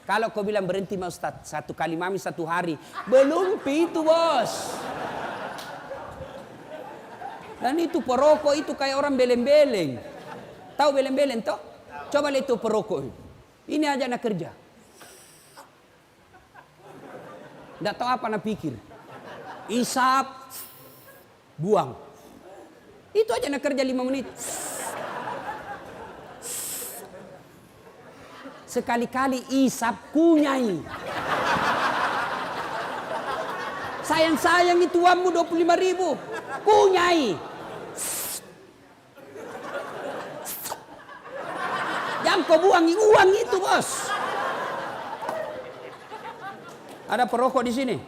Kalau kau bilang berhenti ma Ustaz, 1 kali mami 1 hari. Belum itu bos. Dan itu perokok itu kayak orang beleng-beleng. Tahu beleng-beleng toh? Coba lihat itu perokok. Ini aja nak kerja. Tidak tahu apa nak pikir. Isap. Buang. Itu aja nak kerja 5 menit. Sekali-kali isap kunyai. Sayang-sayang itu uangmu 25.000. Kunyai. Jangan kau buangi uang itu bos. Ada perokok di sini?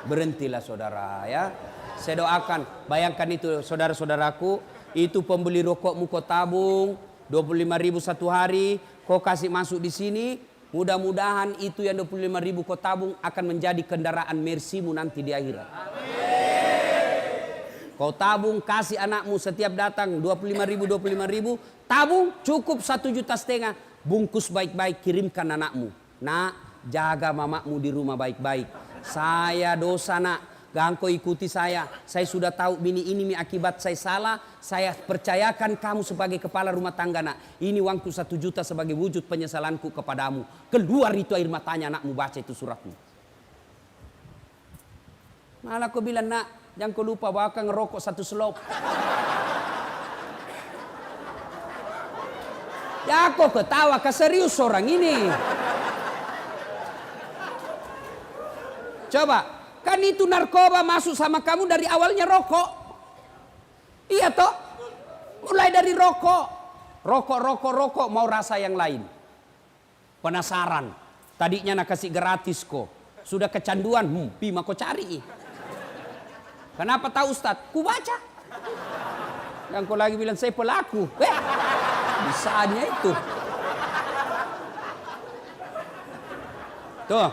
Berhentilah saudara ya. Saya doakan. Bayangkan itu saudara-saudaraku. Itu pembeli rokokmu kau tabung. 25.000 1 hari. Kau kasih masuk di sini. Mudah-mudahan itu yang 25.000 kau tabung akan menjadi kendaraan Mercy-mu nanti di akhirat. Kau tabung, kasih anakmu setiap datang 25.000, tabung cukup 1,5 juta, bungkus baik-baik, kirimkan anakmu. Nak, jaga mamamu di rumah baik-baik. Saya dosa nak, gangko ikuti saya sudah tahu ini akibat saya salah. Saya percayakan kamu sebagai kepala rumah tangga nak. Ini uangku 1 juta sebagai wujud penyesalanku kepadamu. Keluar itu air matanya anakmu baca itu suratmu. Malah aku bilang nak, jangan kau lupa bahwa kau ngerokok 1 selop. Ya kok ketawa, serius orang ini. Coba, kan itu narkoba masuk sama kamu dari awalnya rokok. Iya toh? Mulai dari rokok. Rokok, mau rasa yang lain. Penasaran. Tadinya nak kasih gratis kok. Sudah kecanduan, pima kau cari. Kenapa tahu Ustadz? Ku baca. Yang kau lagi bilang saya pelaku. Bisanya itu. Tuh.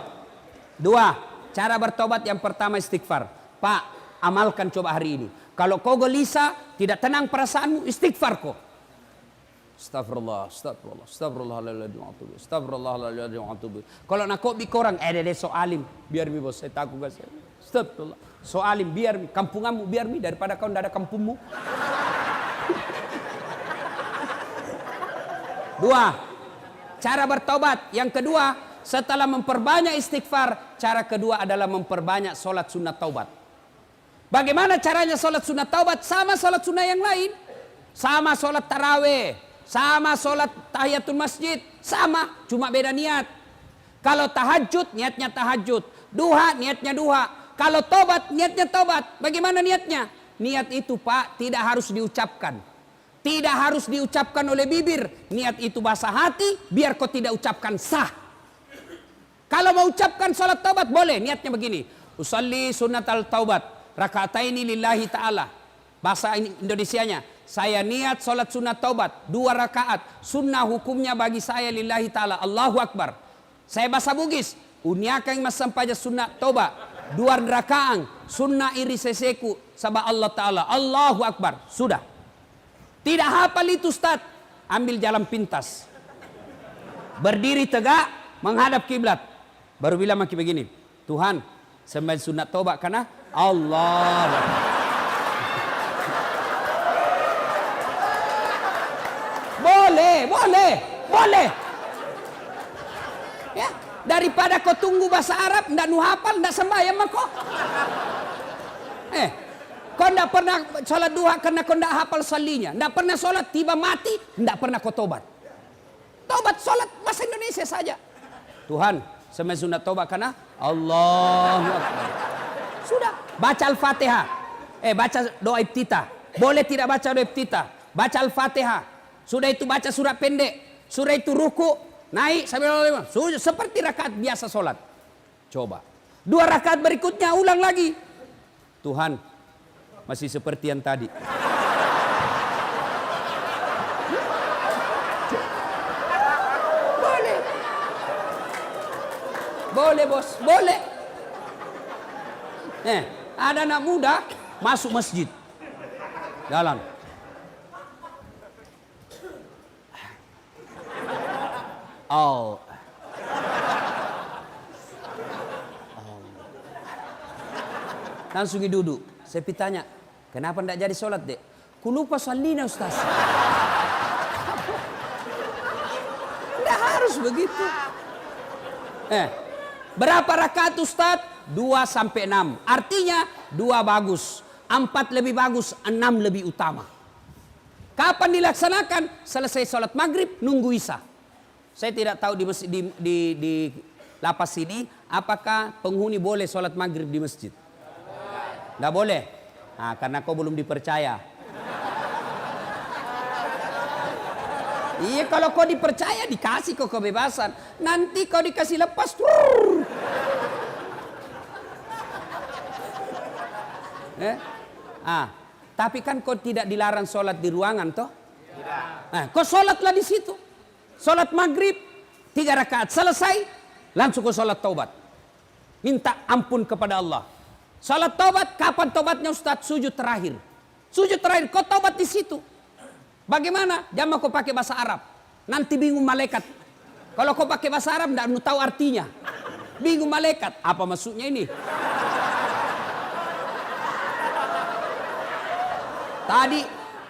2. Cara bertobat yang pertama istighfar. Pak, amalkan coba hari ini. Kalau kau gelisah, tidak tenang perasaanmu, istighfar kau. Astagfirullah. Kalau nak kau bikorang, soalim. Biar mi bos, saya takut gak. Astagfirullah. Soalim, biar mi. Kampunganmu, biar mi. Daripada kau tidak ada kampungmu. 2. Cara bertobat. Yang kedua, setelah memperbanyak istighfar, cara kedua adalah memperbanyak sholat sunat taubat. Bagaimana caranya sholat sunat taubat? Sama sholat sunat yang lain. Sama sholat taraweh. Sama sholat tahiyatul masjid. Sama, cuma beda niat. Kalau tahajud, niatnya tahajud. Duha, niatnya duha. Kalau taubat, niatnya taubat. Bagaimana niatnya? Niat itu Pak, tidak harus diucapkan. Tidak harus diucapkan oleh bibir. Niat itu bahasa hati, biar kau tidak ucapkan sah. Kalau mau ucapkan sholat taubat boleh, niatnya begini. Usalli sunnatal taubat, raka'ataini lillahi ta'ala. Bahasa Indonesianya, saya niat sholat sunat taubat, 2 rakaat. Sunnah hukumnya bagi saya lillahi ta'ala, Allahu Akbar. Saya bahasa Bugis, uniakang masampaja sunat taubat, 2 rakaat. Sunnah iri seseku, sabah Allah ta'ala, Allahu Akbar. Sudah. Tidak hafal itu Ustaz, ambil jalan pintas. Berdiri tegak, menghadap kiblat. Baru bilang maki begini, Tuhan, sembahyang sunat taubat karena Allah. Boleh. Ya, daripada kau tunggu bahasa Arab, ndak nu hafal, ndak sembahyang mah kau. Kau ndak pernah sholat duha karena kau ndak hafal salinya, ndak pernah sholat tiba mati, ndak pernah kau tobat. Tobat sholat bahasa Indonesia saja. Tuhan, sembahyang sunat taubat karena Allahu Akbar. Sudah, baca Al-Fatihah. Baca doa iftitah. Boleh tidak baca doa iftitah? Baca Al-Fatihah. Sudah itu baca surat pendek. Sudah itu ruku, naik sampai sudah seperti rakaat biasa sholat. Coba. 2 rakaat berikutnya ulang lagi. Tuhan, masih seperti yang tadi. Boleh bos, boleh. Ada anak muda masuk masjid. Jalan. Langsung duduk. Saya tanya, kenapa tidak jadi sholat dek? Ku lupa salina Ustaz. Tidak harus begitu. Berapa rakaat Ustaz? 2 sampai 6. Artinya 2 bagus, 4 lebih bagus, 6 lebih utama. Kapan dilaksanakan? Selesai sholat maghrib, nunggu isya. Saya tidak tahu di lapas ini apakah penghuni boleh sholat maghrib di masjid. Tidak boleh. Nah, karena kau belum dipercaya. Iya, kalau kau dipercaya dikasih kau kebebasan. Nanti kau dikasih lepas. Tapi kan kau tidak dilarang sholat di ruangan toh? Tidak. Kau sholatlah di situ. Sholat maghrib. 3 rakaat selesai, langsung ke sholat taubat. Minta ampun kepada Allah. Sholat taubat, kapan taubatnya Ustaz? Sujud terakhir. Sujud terakhir, kau taubat di situ. Bagaimana? Jangan kau pakai bahasa Arab. Nanti bingung malaikat. Kalau kau pakai bahasa Arab, tidak tahu artinya. Bingung malaikat. Apa maksudnya ini?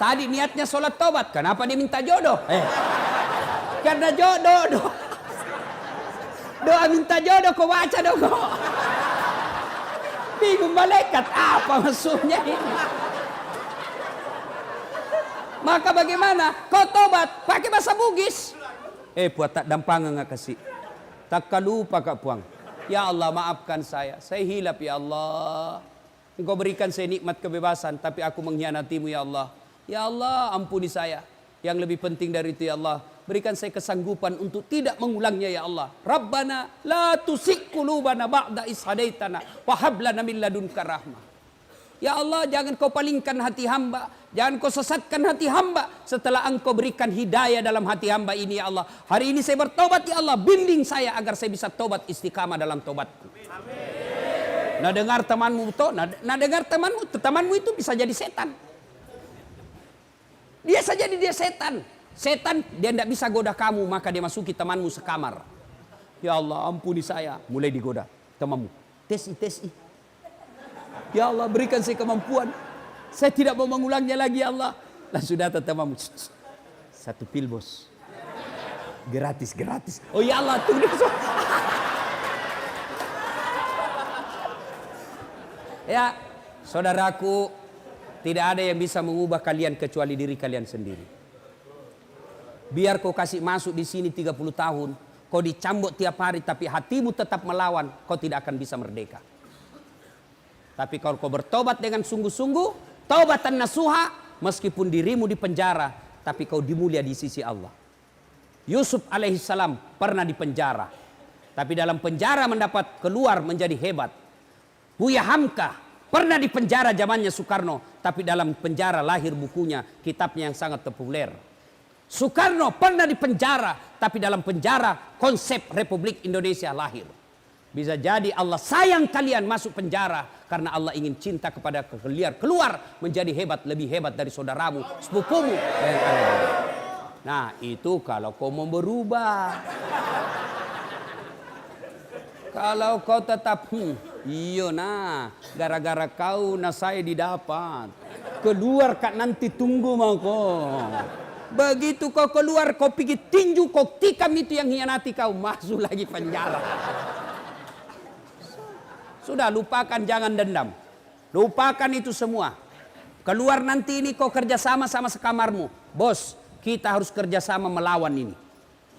Tadi niatnya sholat taubat. Kenapa dia minta jodoh? Karena jodoh. Doa minta jodoh, kau baca dong. Bingung malaikat. Apa maksudnya ini? Maka bagaimana? Kau tobat pakai bahasa Bugis. Puat tak dampangan nggak kasih. Tak lupa kak puang. Ya Allah maafkan saya hilap ya Allah. Engkau berikan saya nikmat kebebasan, tapi aku mengkhianatimu ya Allah. Ya Allah ampuni saya. Yang lebih penting dari itu ya Allah, berikan saya kesanggupan untuk tidak mengulangnya ya Allah. Rabbana la tusik qulubana ba'da is hadaitana wa hab lana min ladunka rahmah. Ya Allah, jangan kau palingkan hati hamba, jangan kau sesatkan hati hamba setelah engkau berikan hidayah dalam hati hamba ini ya Allah. Hari ini saya bertobat ya Allah, bimbing saya agar saya bisa tobat istiqamah dalam tobatku. Amin. Nah dengar temanmu dengar temanmu itu bisa jadi setan. Dia saja dia setan. Setan dia tidak bisa goda kamu, maka dia masuki temanmu sekamar. Ya Allah ampuni saya, mulai digoda temanmu. Tesi. Ya Allah berikan saya kemampuan. Saya tidak mau mengulangnya lagi ya Allah. Langsung datang temanmu. 1 pil bos. Gratis. Oh ya Allah tunggu. Ya saudaraku, tidak ada yang bisa mengubah kalian kecuali diri kalian sendiri. Biar kau kasih masuk di sini 30 tahun. Kau dicambuk tiap hari tapi hatimu tetap melawan. Kau tidak akan bisa merdeka. Tapi kalau kau bertobat dengan sungguh-sungguh, taubatan nasuha, meskipun dirimu di penjara, tapi kau dimulia di sisi Allah. Yusuf alaihissalam pernah di penjara, tapi dalam penjara mendapat keluar menjadi hebat. Buya Hamka pernah di penjara zamannya Soekarno, tapi dalam penjara lahir bukunya, kitabnya yang sangat populer. Soekarno pernah di penjara, tapi dalam penjara konsep Republik Indonesia lahir. Bisa jadi Allah sayang kalian masuk penjara karena Allah ingin cinta kepada kalian keluar menjadi hebat, lebih hebat dari saudaramu, sepupumu. Nah itu kalau kau mau berubah. Kalau kau tetap gara-gara kau saya didapat. Keluar kak nanti tunggu mau kau. Begitu kau keluar kau pergi tinju kau tikam itu yang hianati kau, masuk lagi penjara. Sudah lupakan, jangan dendam. Lupakan itu semua. Keluar nanti ini kau kerjasama sama sekamarmu. Bos, kita harus kerjasama melawan ini.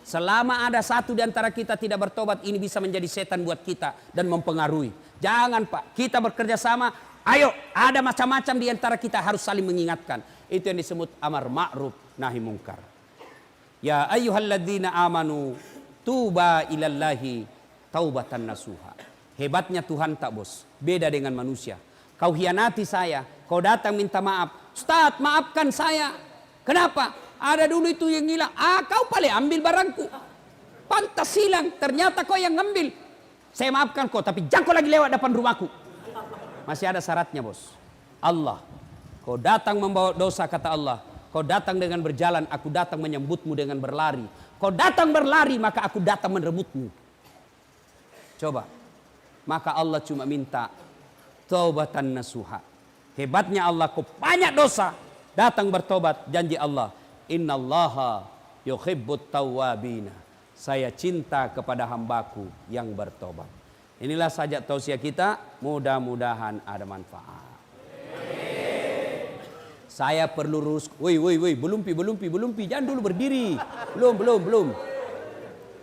Selama ada satu di antara kita tidak bertobat, ini bisa menjadi setan buat kita dan mempengaruhi. Jangan Pak, kita bekerja sama. Ayo, ada macam-macam di antara kita harus saling mengingatkan. Itu yang disebut amar ma'ruf nahi mungkar. Ya ayyuhalladzina amanu tuba ilallahi taubatan nasuha. Hebatnya Tuhan tak bos, beda dengan manusia. Kau hianati saya, kau datang minta maaf. Ustaz maafkan saya. Kenapa? Ada dulu itu yang hilang. Kau paling ambil barangku. Pantas hilang, ternyata kau yang ngambil. Saya maafkan kau, tapi jangan kau lagi lewat depan rumahku. Masih ada syaratnya bos. Allah, kau datang membawa dosa kata Allah. Kau datang dengan berjalan, aku datang menyambutmu dengan berlari. Kau datang berlari, maka aku datang merebutmu. Coba. Maka Allah cuma minta taubatan nasuha. Hebatnya Allah, kau banyak dosa, datang bertobat. Janji Allah, innallaha yuhibbut tawwabina. Saya cinta kepada hambaku yang bertobat. Inilah saja tausiah kita, mudah-mudahan ada manfaat. Saya perlu lurus. Woi, belum pi, jangan dulu berdiri. Belum.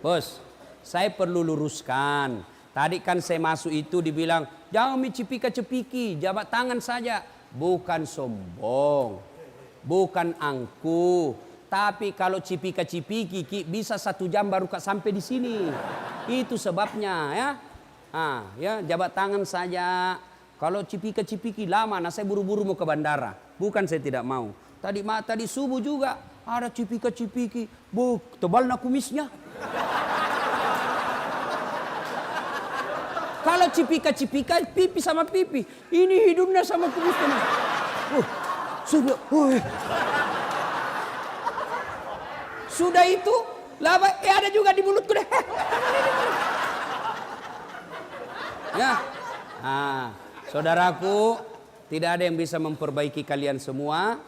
Bos, saya perlu luruskan. Tadi kan saya masuk itu dibilang, jangan cipika-cepiki, jabat tangan saja. Bukan sombong, bukan angkuh. Tapi kalau cipika-cipiki bisa 1 jam baru sampai di sini. Itu sebabnya ya. Ya jabat tangan saja. Kalau cipika-cipiki lama, saya buru-buru mau ke bandara. Bukan saya tidak mau. Tadi subuh juga ada cipika-cipiki. Tebal kumisnya. Kalau cipika-cipika, pipi sama pipi. Ini hidungnya sama kumisnya. Sudah. Sudah itu, laba, ada juga di mulutku deh. Ya. Nah, saudaraku, tidak ada yang bisa memperbaiki kalian semua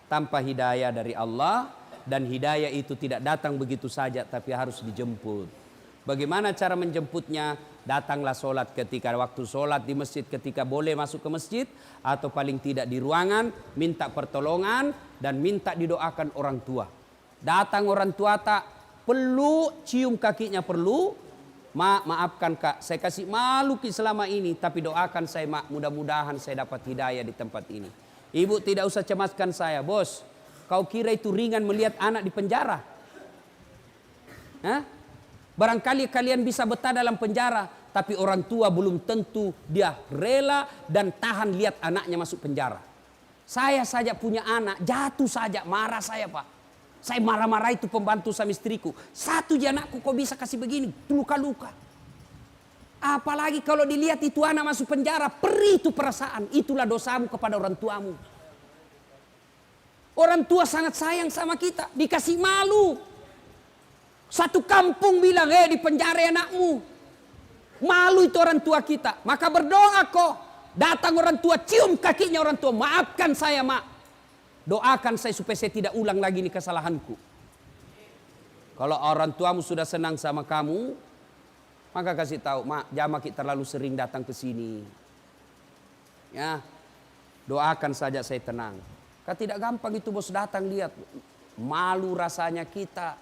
tanpa hidayah dari Allah. Dan hidayah itu tidak datang begitu saja, tapi harus dijemput. Bagaimana cara menjemputnya? Datanglah sholat ketika waktu sholat di masjid, ketika boleh masuk ke masjid, atau paling tidak di ruangan, minta pertolongan dan minta didoakan orang tua. Datang orang tua tak perlu cium kakinya, perlu. Maafkan kak, saya kasih malu selama ini, tapi doakan saya mak, mudah-mudahan saya dapat hidayah di tempat ini. Ibu tidak usah cemaskan saya, bos. Kau kira itu ringan melihat anak di penjara? Hah? Barangkali kalian bisa betah dalam penjara, tapi orang tua belum tentu dia rela dan tahan lihat anaknya masuk penjara. Saya saja punya anak, jatuh saja marah saya pak. Saya marah-marah itu pembantu sama istriku. Satu aja anakku kok bisa kasih begini, luka-luka. Apalagi kalau dilihat itu anak masuk penjara, perih itu perasaan. Itulah dosamu kepada orang tuamu. Orang tua sangat sayang sama kita, dikasih malu. Satu kampung bilang, di penjara anakmu. Malu itu orang tua kita. Maka berdoa kok. Datang orang tua, cium kakinya orang tua. Maafkan saya mak. Doakan saya supaya saya tidak ulang lagi ini kesalahanku. Kalau orang tuamu sudah senang sama kamu, maka kasih tahu, mak, jangan kita terlalu sering datang ke sini. Ya, doakan saja saya tenang. Kan tidak gampang itu bos datang lihat. Malu rasanya kita.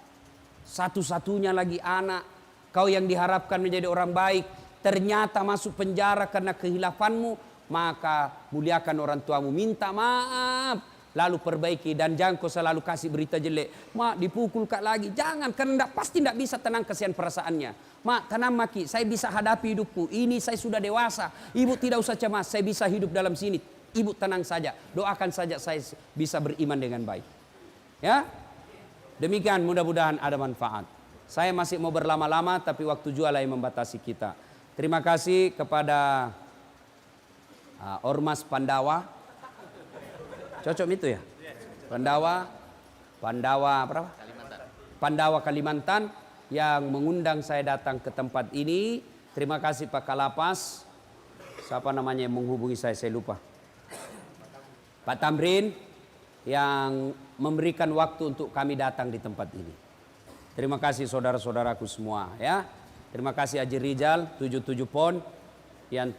Satu-satunya lagi anak. Kau yang diharapkan menjadi orang baik. Ternyata masuk penjara karena kehilafanmu. Maka muliakan orang tuamu. Minta maaf. Lalu perbaiki. Dan jangan kau selalu kasih berita jelek. Mak dipukul kak lagi. Jangan. Karena pasti tidak bisa tenang kasihan perasaannya. Mak tenang maki. Saya bisa hadapi hidupku. Ini saya sudah dewasa. Ibu tidak usah cemas. Saya bisa hidup dalam sini. Ibu tenang saja, doakan saja saya bisa beriman dengan baik. Ya, demikian mudah-mudahan ada manfaat. Saya masih mau berlama-lama tapi waktu jual yang membatasi kita. Terima kasih kepada Ormas Pandawa. Cocok itu ya? Pandawa berapa? Pandawa Kalimantan yang mengundang saya datang ke tempat ini. Terima kasih Pak Kalapas. Siapa namanya yang menghubungi saya lupa. Pak Tamrin yang memberikan waktu untuk kami datang di tempat ini. Terima kasih saudara-saudaraku semua ya. Terima kasih Haji Rizal 77 Pon yang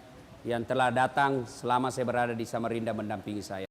telah datang selama saya berada di Samarinda mendampingi saya.